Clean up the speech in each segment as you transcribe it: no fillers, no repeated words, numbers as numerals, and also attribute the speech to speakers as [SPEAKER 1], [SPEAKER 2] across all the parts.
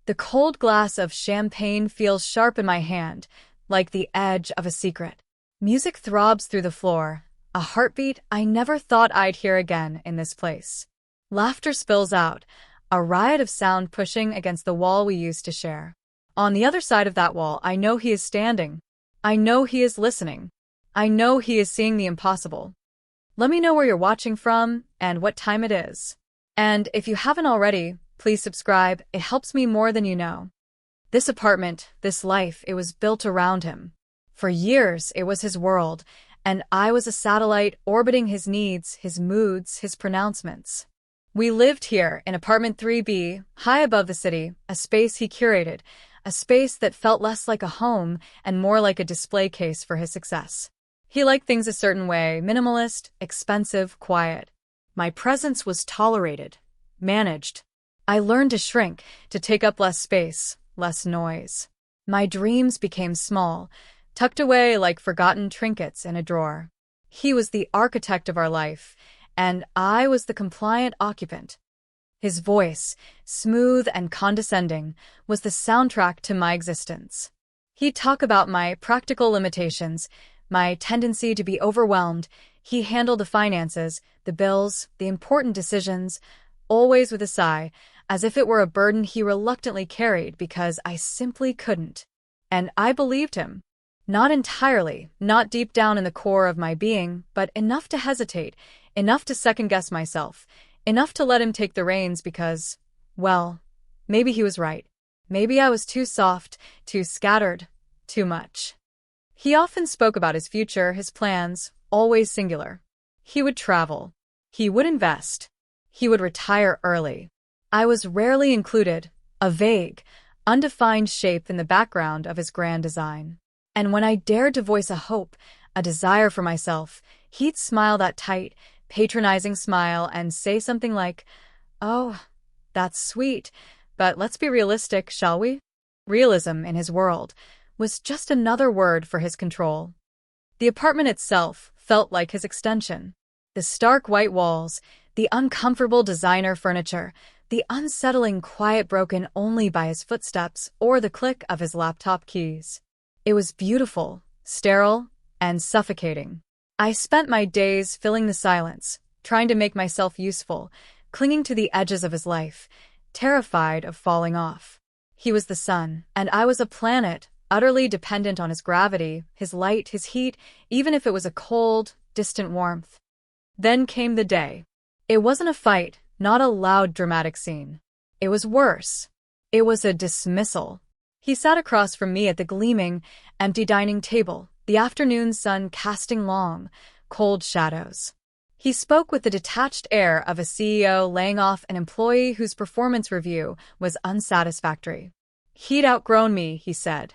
[SPEAKER 1] The cold glass of champagne feels sharp in my hand, like the edge of a secret. Music throbs through the floor, a heartbeat I never thought I'd hear again in this place. Laughter spills out, a riot of sound pushing against the wall we used to share. On the other side of that wall, I know he is standing. I know he is listening. I know he is seeing the impossible. Let me know where you're watching from and what time it is. And if you haven't already, please subscribe. It helps me more than you know. This apartment, this life, it was built around him. For years, it was his world, and I was a satellite orbiting his needs, his moods, his pronouncements. We lived here in apartment 3B, high above the city, a space he curated, a space that felt less like a home and more like a display case for his success. He liked things a certain way, minimalist, expensive, quiet. My presence was tolerated, managed. I learned to shrink, to take up less space, less noise. My dreams became small, tucked away like forgotten trinkets in a drawer. He was the architect of our life, and I was the compliant occupant. His voice, smooth and condescending, was the soundtrack to my existence. He'd talk about my practical limitations, my tendency to be overwhelmed. He handled the finances, the bills, the important decisions, always with a sigh, as if it were a burden he reluctantly carried because I simply couldn't. And I believed him. Not entirely, not deep down in the core of my being, but enough to hesitate, enough to second-guess myself, enough to let him take the reins because, well, maybe he was right. Maybe I was too soft, too scattered, too much. He often spoke about his future, his plans, always singular. He would travel. He would invest. He would retire early. I was rarely included, a vague, undefined shape in the background of his grand design. And when I dared to voice a hope, a desire for myself, he'd smile that tight, patronizing smile and say something like, "Oh, that's sweet, but let's be realistic, shall we?" Realism, in his world, was just another word for his control. The apartment itself felt like his extension. The stark white walls, the uncomfortable designer furniture, the unsettling quiet broken only by his footsteps or the click of his laptop keys. It was beautiful, sterile, and suffocating. I spent my days filling the silence, trying to make myself useful, clinging to the edges of his life, terrified of falling off. He was the sun, and I was a planet, utterly dependent on his gravity, his light, his heat, even if it was a cold, distant warmth. Then came the day. It wasn't a fight, not a loud, dramatic scene. It was worse. It was a dismissal. He sat across from me at the gleaming, empty dining table, the afternoon sun casting long, cold shadows. He spoke with the detached air of a CEO laying off an employee whose performance review was unsatisfactory. He'd outgrown me, he said.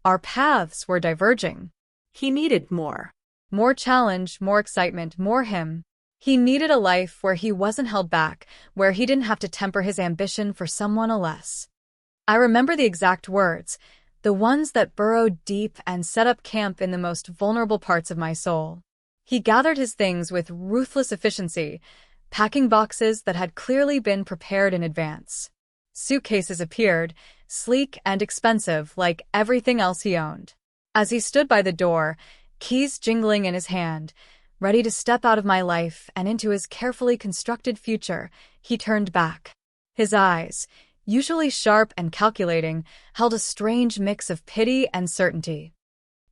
[SPEAKER 1] Our paths were diverging. He needed more. More challenge, more excitement, more him. He needed a life where he wasn't held back, where he didn't have to temper his ambition for someone else. I remember the exact words, the ones that burrowed deep and set up camp in the most vulnerable parts of my soul. He gathered his things with ruthless efficiency, packing boxes that had clearly been prepared in advance. Suitcases appeared, sleek and expensive like everything else he owned. As he stood by the door, keys jingling in his hand, ready to step out of my life and into his carefully constructed future, he turned back. His eyes, usually sharp and calculating, held a strange mix of pity and certainty.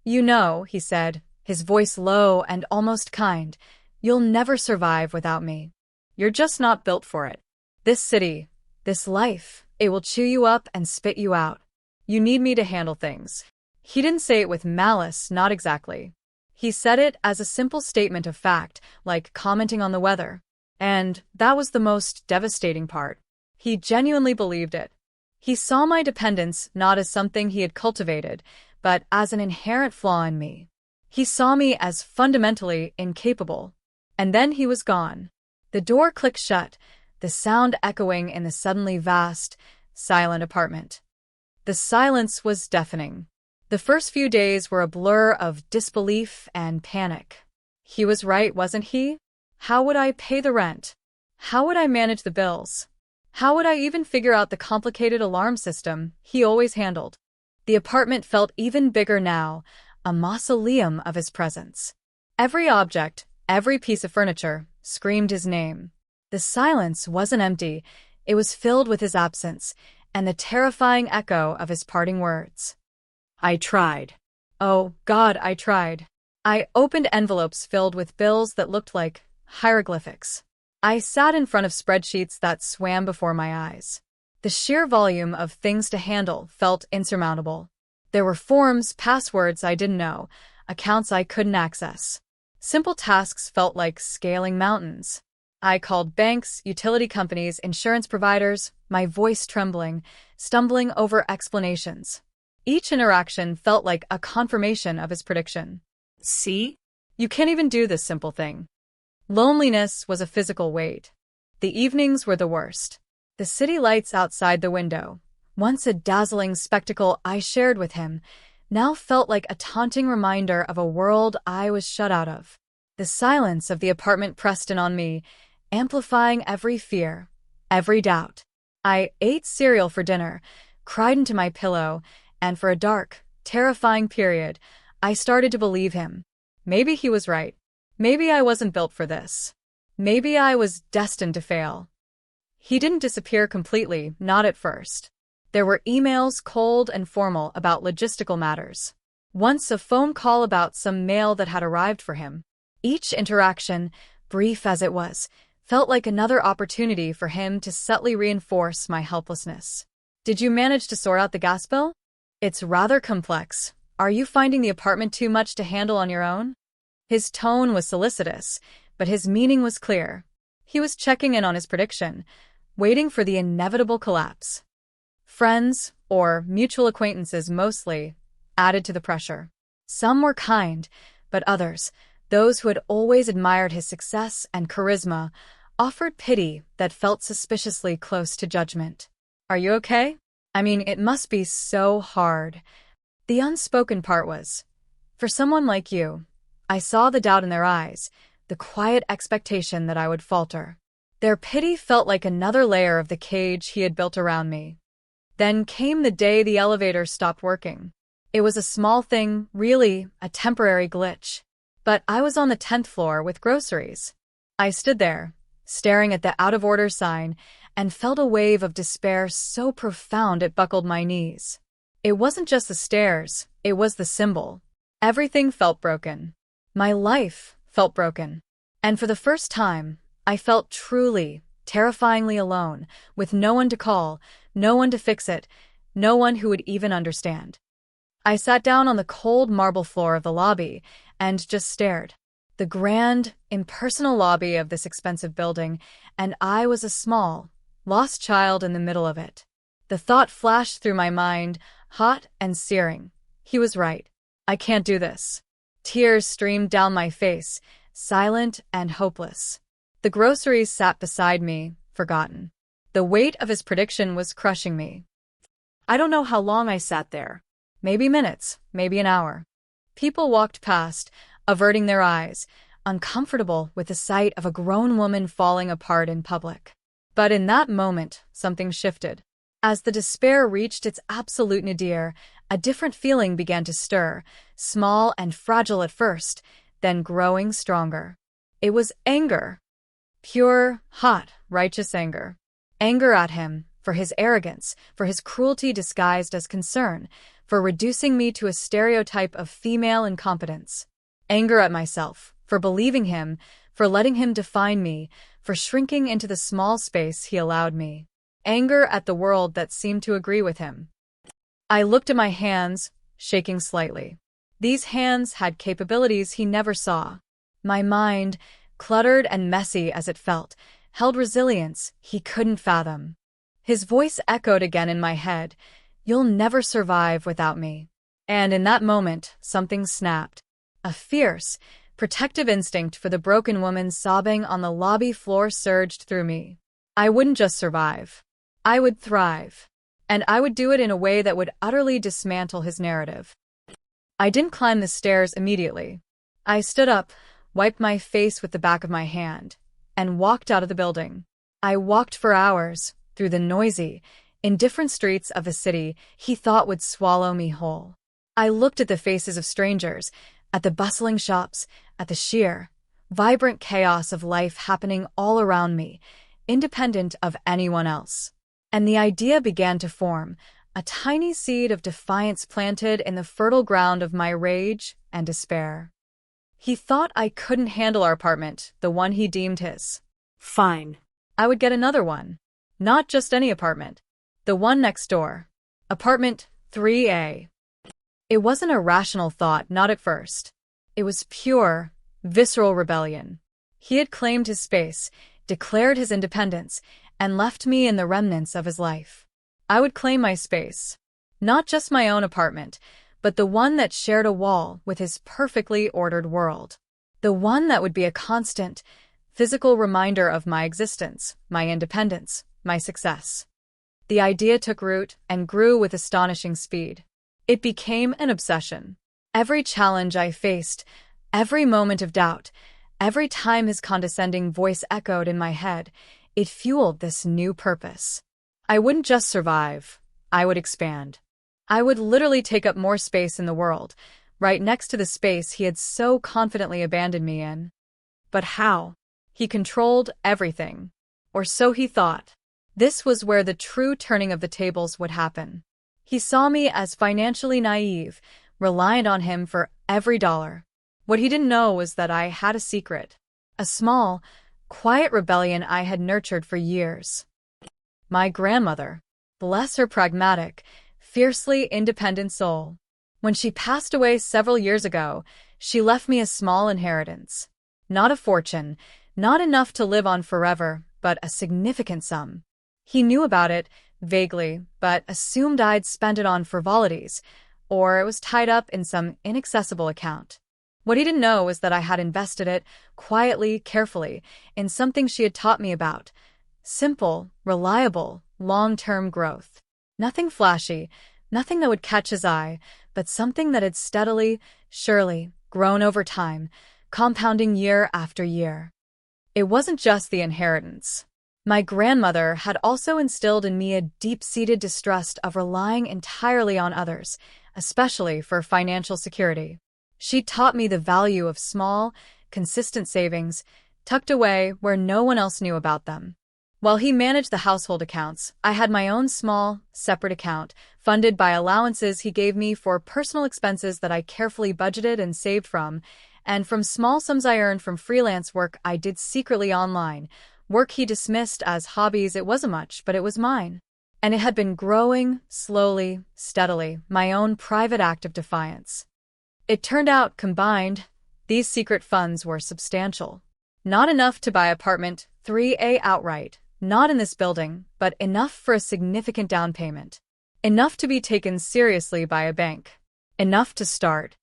[SPEAKER 1] "You know," he said, his voice low and almost kind, "you'll never survive without me. You're just not built for it. This city, this life, it will chew you up and spit you out. You need me to handle things." He didn't say it with malice, not exactly. He said it as a simple statement of fact, like commenting on the weather. And that was the most devastating part. He genuinely believed it. He saw my dependence not as something he had cultivated, but as an inherent flaw in me. He saw me as fundamentally incapable. And then he was gone. The door clicked shut, the sound echoing in the suddenly vast, silent apartment. The silence was deafening. The first few days were a blur of disbelief and panic. He was right, wasn't he? How would I pay the rent? How would I manage the bills? How would I even figure out the complicated alarm system he always handled? The apartment felt even bigger now, a mausoleum of his presence. Every object, every piece of furniture, screamed his name. The silence wasn't empty, it was filled with his absence, and the terrifying echo of his parting words. I tried. Oh, God, I tried. I opened envelopes filled with bills that looked like hieroglyphics. I sat in front of spreadsheets that swam before my eyes. The sheer volume of things to handle felt insurmountable. There were forms, passwords I didn't know, accounts I couldn't access. Simple tasks felt like scaling mountains. I called banks, utility companies, insurance providers, my voice trembling, stumbling over explanations. Each interaction felt like a confirmation of his prediction. See? You can't even do this simple thing. Loneliness was a physical weight. The evenings were the worst. The city lights outside the window, once a dazzling spectacle I shared with him, now felt like a taunting reminder of a world I was shut out of. The silence of the apartment pressed in on me, amplifying every fear, every doubt. I ate cereal for dinner, cried into my pillow, and for a dark, terrifying period, I started to believe him. Maybe he was right. Maybe I wasn't built for this. Maybe I was destined to fail. He didn't disappear completely, not at first. There were emails, cold and formal, about logistical matters. Once a phone call about some mail that had arrived for him. Each interaction, brief as it was, felt like another opportunity for him to subtly reinforce my helplessness. Did you manage to sort out the gas bill? It's rather complex. Are you finding the apartment too much to handle on your own? His tone was solicitous, but his meaning was clear. He was checking in on his prediction, waiting for the inevitable collapse. Friends, or mutual acquaintances mostly, added to the pressure. Some were kind, but others, those who had always admired his success and charisma, offered pity that felt suspiciously close to judgment. Are you okay? I mean, it must be so hard. The unspoken part was, for someone like you, I saw the doubt in their eyes, the quiet expectation that I would falter. Their pity felt like another layer of the cage he had built around me. Then came the day the elevator stopped working. It was a small thing, really, a temporary glitch. But I was on the 10th floor with groceries. I stood there, staring at the out-of-order sign, and felt a wave of despair so profound it buckled my knees. It wasn't just the stairs, it was the symbol. Everything felt broken. My life felt broken. And for the first time, I felt truly, terrifyingly alone, with no one to call, no one to fix it, no one who would even understand. I sat down on the cold marble floor of the lobby and just stared. The grand, impersonal lobby of this expensive building, and I was a small, lost child in the middle of it. The thought flashed through my mind, hot and searing. He was right. I can't do this. Tears streamed down my face, silent and hopeless. The groceries sat beside me, forgotten. The weight of his prediction was crushing me. I don't know how long I sat there. Maybe minutes, maybe an hour. People walked past, averting their eyes, uncomfortable with the sight of a grown woman falling apart in public. But in that moment, something shifted. As the despair reached its absolute nadir, a different feeling began to stir, small and fragile at first, then growing stronger. It was anger. Pure, hot, righteous anger. Anger at him, for his arrogance, for his cruelty disguised as concern, for reducing me to a stereotype of female incompetence. Anger at myself, for believing him, for letting him define me, for shrinking into the small space he allowed me. Anger at the world that seemed to agree with him. I looked at my hands, shaking slightly. These hands had capabilities he never saw. My mind, cluttered and messy as it felt, held resilience he couldn't fathom. His voice echoed again in my head, "You'll never survive without me." And in that moment, something snapped. A fierce, protective instinct for the broken woman sobbing on the lobby floor surged through me. I wouldn't just survive. I would thrive. And I would do it in a way that would utterly dismantle his narrative. I didn't climb the stairs immediately. I stood up, wiped my face with the back of my hand, and walked out of the building. I walked for hours, through the noisy, indifferent streets of a city he thought would swallow me whole. I looked at the faces of strangers, at the bustling shops, at the sheer, vibrant chaos of life happening all around me, independent of anyone else. And the idea began to form, a tiny seed of defiance planted in the fertile ground of my rage and despair. He thought I couldn't handle our apartment, the one he deemed his.
[SPEAKER 2] Fine.
[SPEAKER 1] I would get another one. Not just any apartment. The one next door. Apartment 3A. It wasn't a rational thought, not at first. It was pure, visceral rebellion. He had claimed his space, declared his independence, and left me in the remnants of his life. I would claim my space. Not just my own apartment, but the one that shared a wall with his perfectly ordered world. The one that would be a constant, physical reminder of my existence, my independence, my success. The idea took root and grew with astonishing speed. It became an obsession. Every challenge I faced, every moment of doubt, every time his condescending voice echoed in my head, it fueled this new purpose. I wouldn't just survive, I would expand. I would literally take up more space in the world, right next to the space he had so confidently abandoned me in. But how? He controlled everything. Or so he thought. This was where the true turning of the tables would happen. He saw me as financially naive, reliant on him for every dollar. What he didn't know was that I had a secret. A small, quiet rebellion I had nurtured for years. My grandmother, bless her pragmatic, fiercely independent soul. When she passed away several years ago, she left me a small inheritance. Not a fortune, not enough to live on forever, but a significant sum. He knew about it, vaguely, but assumed I'd spent it on frivolities, or it was tied up in some inaccessible account. What he didn't know was that I had invested it, quietly, carefully, in something she had taught me about. Simple, reliable, long-term growth. Nothing flashy, nothing that would catch his eye, but something that had steadily, surely, grown over time, compounding year after year. It wasn't just the inheritance. My grandmother had also instilled in me a deep-seated distrust of relying entirely on others, especially for financial security. She taught me the value of small, consistent savings, tucked away where no one else knew about them. While he managed the household accounts, I had my own small, separate account, funded by allowances he gave me for personal expenses that I carefully budgeted and saved from, and from small sums I earned from freelance work I did secretly online. Work he dismissed as hobbies. It wasn't much, but it was mine. And it had been growing, slowly, steadily, my own private act of defiance. It turned out, combined, these secret funds were substantial. Not enough to buy apartment 3A outright, not in this building, but enough for a significant down payment. Enough to be taken seriously by a bank. Enough to start.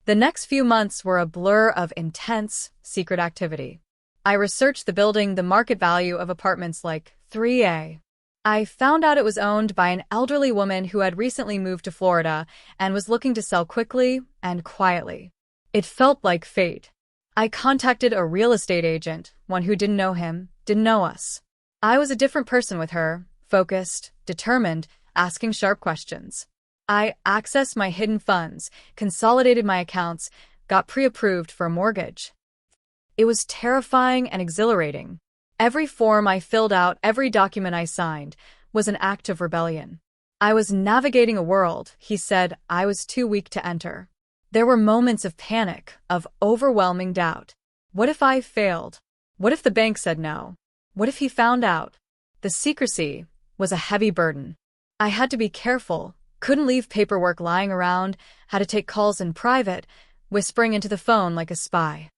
[SPEAKER 1] The next few months were a blur of intense, secret activity. I researched the building, the market value of apartments like 3A. I found out it was owned by an elderly woman who had recently moved to Florida and was looking to sell quickly and quietly. It felt like fate. I contacted a real estate agent, one who didn't know him, didn't know us. I was a different person with her, focused, determined, asking sharp questions. I accessed my hidden funds, consolidated my accounts, got pre-approved for a mortgage. It was terrifying and exhilarating. Every form I filled out, every document I signed, was an act of rebellion. I was navigating a world, he said, I was too weak to enter. There were moments of panic, of overwhelming doubt. What if I failed? What if the bank said no? What if he found out? The secrecy was a heavy burden. I had to be careful, couldn't leave paperwork lying around, had to take calls in private, whispering into the phone like a spy.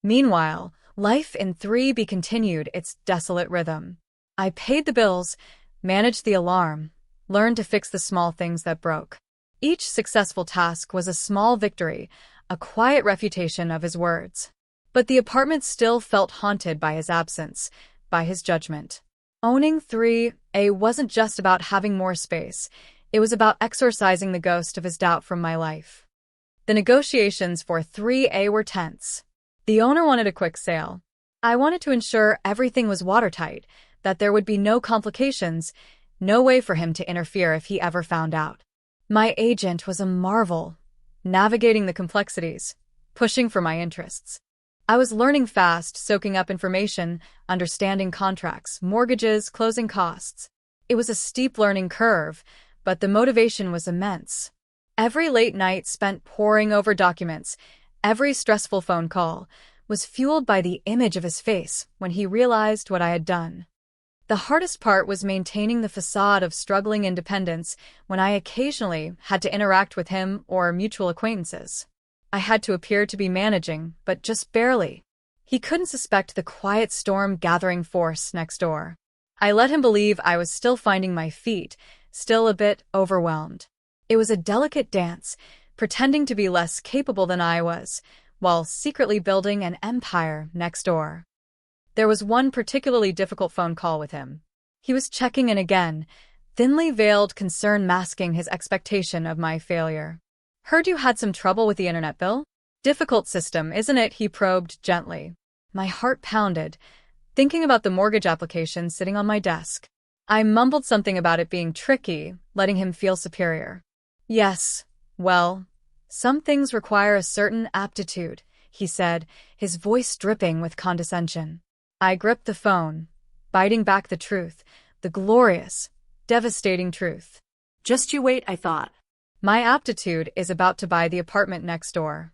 [SPEAKER 1] Meanwhile, life in 3B continued its desolate rhythm. I paid the bills, managed the alarm, learned to fix the small things that broke. Each successful task was a small victory, a quiet refutation of his words. But the apartment still felt haunted by his absence, by his judgment. Owning 3A wasn't just about having more space, it was about exorcising the ghost of his doubt from my life. The negotiations for 3A were tense. The owner wanted a quick sale. I wanted to ensure everything was watertight, that there would be no complications, no way for him to interfere if he ever found out. My agent was a marvel, navigating the complexities, pushing for my interests. I was learning fast, soaking up information, understanding contracts, mortgages, closing costs. It was a steep learning curve, but the motivation was immense. Every late night spent poring over documents, every stressful phone call, was fueled by the image of his face when he realized what I had done. The hardest part was maintaining the facade of struggling independence when I occasionally had to interact with him or mutual acquaintances. I had to appear to be managing, but just barely. He couldn't suspect the quiet storm gathering force next door. I let him believe I was still finding my feet, still a bit overwhelmed. It was a delicate dance, pretending to be less capable than I was, while secretly building an empire next door. There was one particularly difficult phone call with him. He was checking in again, thinly veiled concern masking his expectation of my failure. "Heard you had some trouble with the internet bill? Difficult system, isn't it?" he probed gently. My heart pounded, thinking about the mortgage application sitting on my desk. I mumbled something about it being tricky, letting him feel superior. "Yes, well, some things require a certain aptitude," he said, his voice dripping with condescension. I gripped the phone, biting back the truth, the glorious, devastating truth. "Just you wait," I thought. My aptitude is about to buy the apartment next door.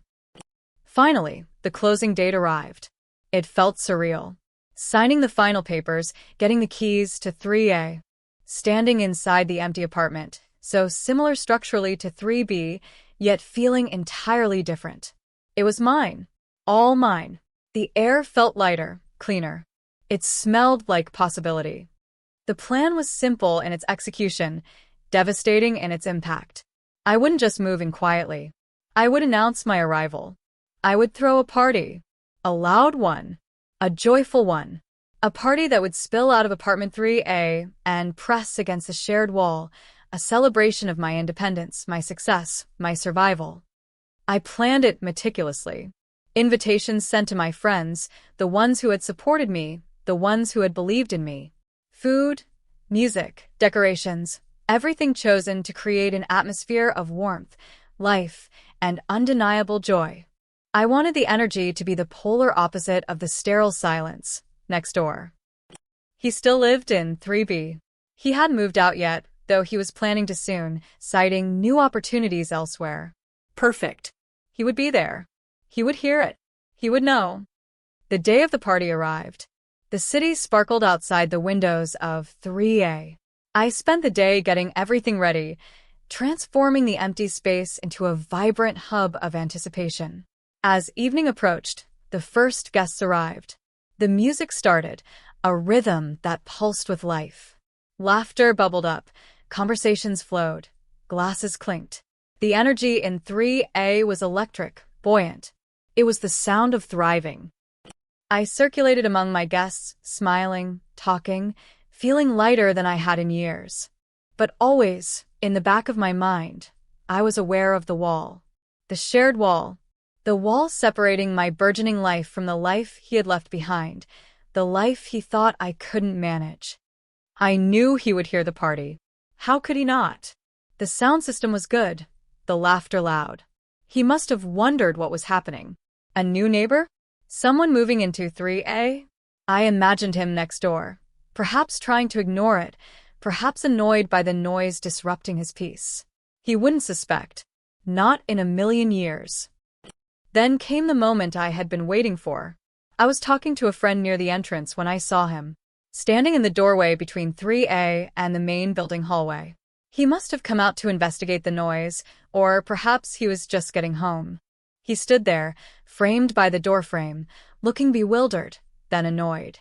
[SPEAKER 1] Finally, the closing date arrived. It felt surreal. Signing the final papers, getting the keys to 3A, standing inside the empty apartment, so similar structurally to 3B, yet feeling entirely different. It was mine. All mine. The air felt lighter, cleaner. It smelled like possibility. The plan was simple in its execution, devastating in its impact. I wouldn't just move in quietly. I would announce my arrival. I would throw a party. A loud one. A joyful one. A party that would spill out of apartment 3A and press against the shared wall, a celebration of my independence, my success, my survival. I planned it meticulously. Invitations sent to my friends, the ones who had supported me, the ones who had believed in me. Food, music, decorations, everything chosen to create an atmosphere of warmth, life, and undeniable joy. I wanted the energy to be the polar opposite of the sterile silence next door. He still lived in 3B. He hadn't moved out yet, though he was planning to soon, citing new opportunities elsewhere. Perfect. He would be there. He would hear it. He would know. The day of the party arrived. The city sparkled outside the windows of 3A. I spent the day getting everything ready, transforming the empty space into a vibrant hub of anticipation. As evening approached, the first guests arrived. The music started, a rhythm that pulsed with life. Laughter bubbled up, conversations flowed, glasses clinked. The energy in 3A was electric, buoyant. It was the sound of thriving. I circulated among my guests, smiling, talking, feeling lighter than I had in years. But always, in the back of my mind, I was aware of the wall. The shared wall. The wall separating my burgeoning life from the life he had left behind, the life he thought I couldn't manage. I knew he would hear the party. How could he not? The sound system was good, the laughter loud. He must have wondered what was happening. A new neighbor? Someone moving into 3A? I imagined him next door, perhaps trying to ignore it, perhaps annoyed by the noise disrupting his peace. He wouldn't suspect. Not in a million years. Then came the moment I had been waiting for. I was talking to a friend near the entrance when I saw him, standing in the doorway between 3A and the main building hallway. He must have come out to investigate the noise, or perhaps he was just getting home. He stood there, framed by the doorframe, looking bewildered, then annoyed.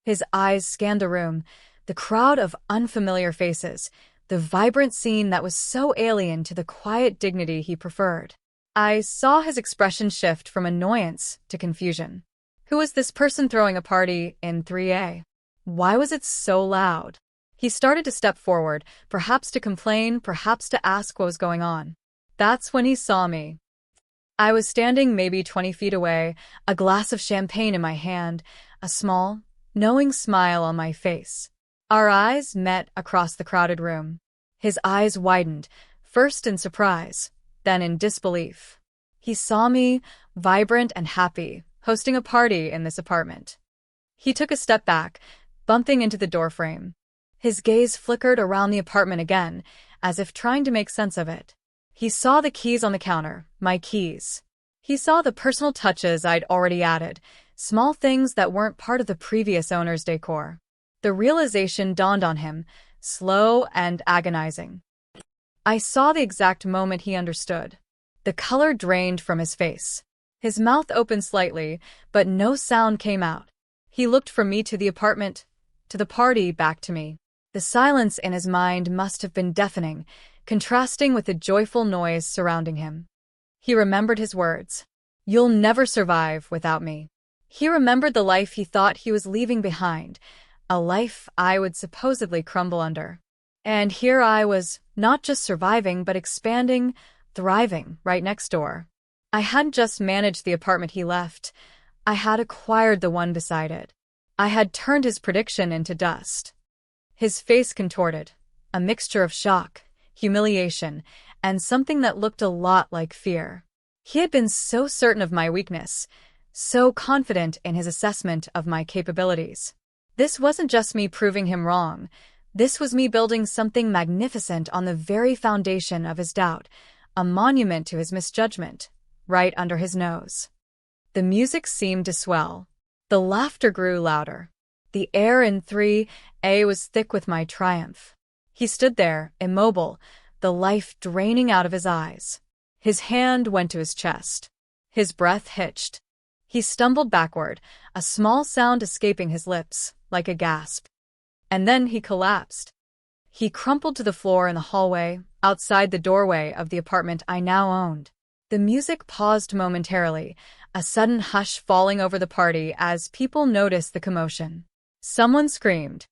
[SPEAKER 1] His eyes scanned the room, the crowd of unfamiliar faces, the vibrant scene that was so alien to the quiet dignity he preferred. I saw his expression shift from annoyance to confusion. Who was this person throwing a party in 3A? Why was it so loud? He started to step forward, perhaps to complain, perhaps to ask what was going on. That's when he saw me. I was standing maybe 20 feet away, a glass of champagne in my hand, a small, knowing smile on my face. Our eyes met across the crowded room. His eyes widened, first in surprise, then in disbelief. He saw me, vibrant and happy, hosting a party in this apartment. He took a step back, bumping into the doorframe. His gaze flickered around the apartment again, as if trying to make sense of it. He saw the keys on the counter, my keys. He saw the personal touches I'd already added, small things that weren't part of the previous owner's decor. The realization dawned on him, slow and agonizing. I saw the exact moment he understood. The color drained from his face. His mouth opened slightly, but no sound came out. He looked from me to the apartment, to the party, back to me. The silence in his mind must have been deafening, contrasting with the joyful noise surrounding him. He remembered his words. "You'll never survive without me." He remembered the life he thought he was leaving behind, a life I would supposedly crumble under. And here I was, not just surviving but expanding, thriving, right next door. I hadn't just managed the apartment he left, I had acquired the one beside it. I had turned his prediction into dust. His face contorted, a mixture of shock, humiliation, and something that looked a lot like fear. He had been so certain of my weakness, so confident in his assessment of my capabilities. This wasn't just me proving him wrong. This was me building something magnificent on the very foundation of his doubt, a monument to his misjudgment, right under his nose. The music seemed to swell. The laughter grew louder. The air in 3A was thick with my triumph. He stood there, immobile, the life draining out of his eyes. His hand went to his chest. His breath hitched. He stumbled backward, a small sound escaping his lips, like a gasp. And then he collapsed. He crumpled to the floor in the hallway, outside the doorway of the apartment I now owned. The music paused momentarily, a sudden hush falling over the party as people noticed the commotion. Someone screamed.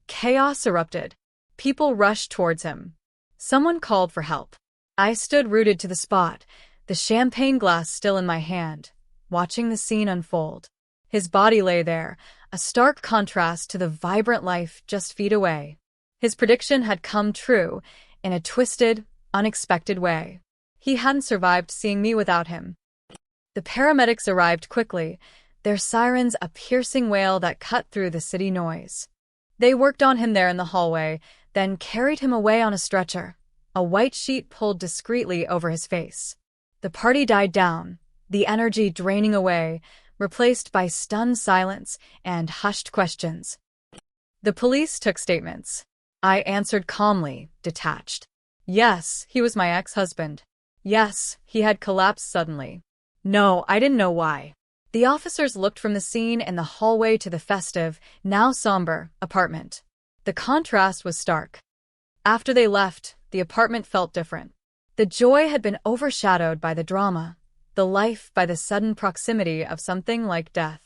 [SPEAKER 1] Chaos erupted. People rushed towards him. Someone called for help. I stood rooted to the spot, the champagne glass still in my hand, watching the scene unfold. His body lay there, a stark contrast to the vibrant life just feet away. His prediction had come true, in a twisted, unexpected way. He hadn't survived seeing me without him. The paramedics arrived quickly, their sirens a piercing wail that cut through the city noise. They worked on him there in the hallway, then carried him away on a stretcher, a white sheet pulled discreetly over his face. The party died down, the energy draining away, replaced by stunned silence and hushed questions. The police took statements. I answered calmly, detached. Yes, he was my ex-husband. Yes, he had collapsed suddenly. No, I didn't know why. The officers looked from the scene in the hallway to the festive, now somber, apartment. The contrast was stark. After they left, the apartment felt different. The joy had been overshadowed by the drama, the life by the sudden proximity of something like death.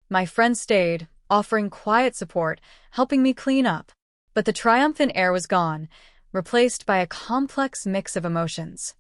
[SPEAKER 1] My friend stayed, offering quiet support, helping me clean up. But the triumphant air was gone, replaced by a complex mix of emotions.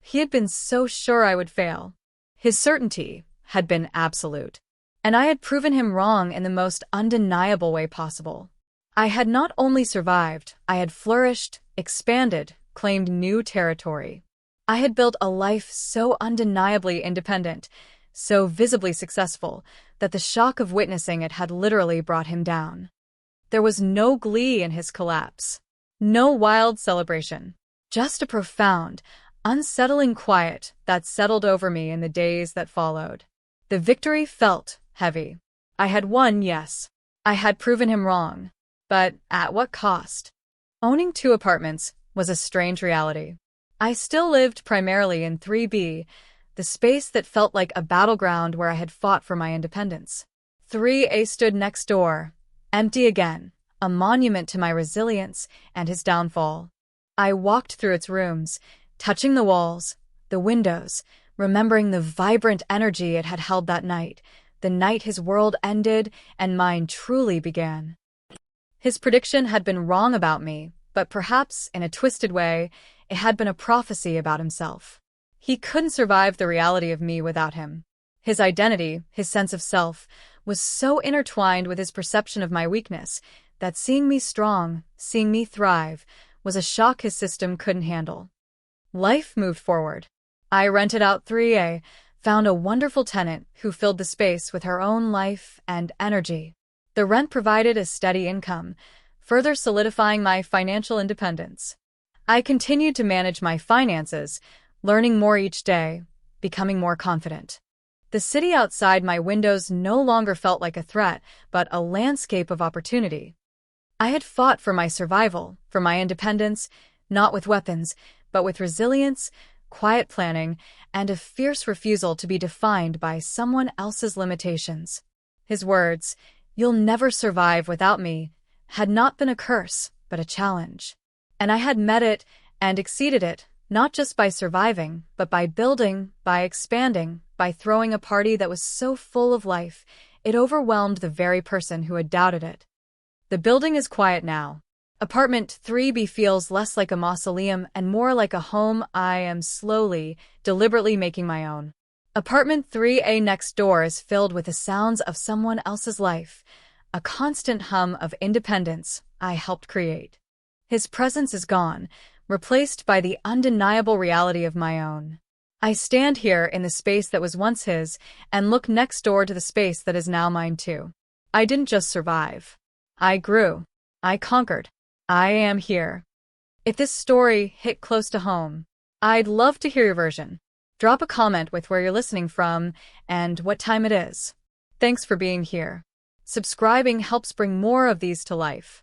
[SPEAKER 1] He had been so sure I would fail. His certainty had been absolute. And I had proven him wrong in the most undeniable way possible. I had not only survived, I had flourished, expanded, claimed new territory. I had built a life so undeniably independent, so visibly successful, that the shock of witnessing it had literally brought him down. There was no glee in his collapse, no wild celebration, just a profound, unsettling quiet that settled over me in the days that followed. The victory felt heavy. I had won, yes. I had proven him wrong. But at what cost? Owning 2 apartments was a strange reality. I still lived primarily in 3B, the space that felt like a battleground where I had fought for my independence. 3A stood next door, empty again, a monument to my resilience and his downfall. I walked through its rooms, touching the walls, the windows, remembering the vibrant energy it had held that night, the night his world ended and mine truly began. His prediction had been wrong about me, but perhaps, in a twisted way, it had been a prophecy about himself. He couldn't survive the reality of me without him. His identity, his sense of self, was so intertwined with his perception of my weakness that seeing me strong, seeing me thrive, was a shock his system couldn't handle. Life moved forward. I rented out 3A, found a wonderful tenant who filled the space with her own life and energy. The rent provided a steady income, further solidifying my financial independence. I continued to manage my finances, learning more each day, becoming more confident. The city outside my windows no longer felt like a threat, but a landscape of opportunity. I had fought for my survival, for my independence, not with weapons, but with resilience, quiet planning, and a fierce refusal to be defined by someone else's limitations. His words, "You'll never survive without me," had not been a curse, but a challenge. And I had met it and exceeded it, not just by surviving, but by building, by expanding, by throwing a party that was so full of life, it overwhelmed the very person who had doubted it. The building is quiet now. Apartment 3B feels less like a mausoleum and more like a home I am slowly, deliberately making my own. Apartment 3A next door is filled with the sounds of someone else's life, a constant hum of independence I helped create. His presence is gone, replaced by the undeniable reality of my own. I stand here in the space that was once his and look next door to the space that is now mine too. I didn't just survive. I grew. I conquered. I am here. If this story hit close to home, I'd love to hear your version. Drop a comment with where you're listening from and what time it is. Thanks for being here. Subscribing helps bring more of these to life.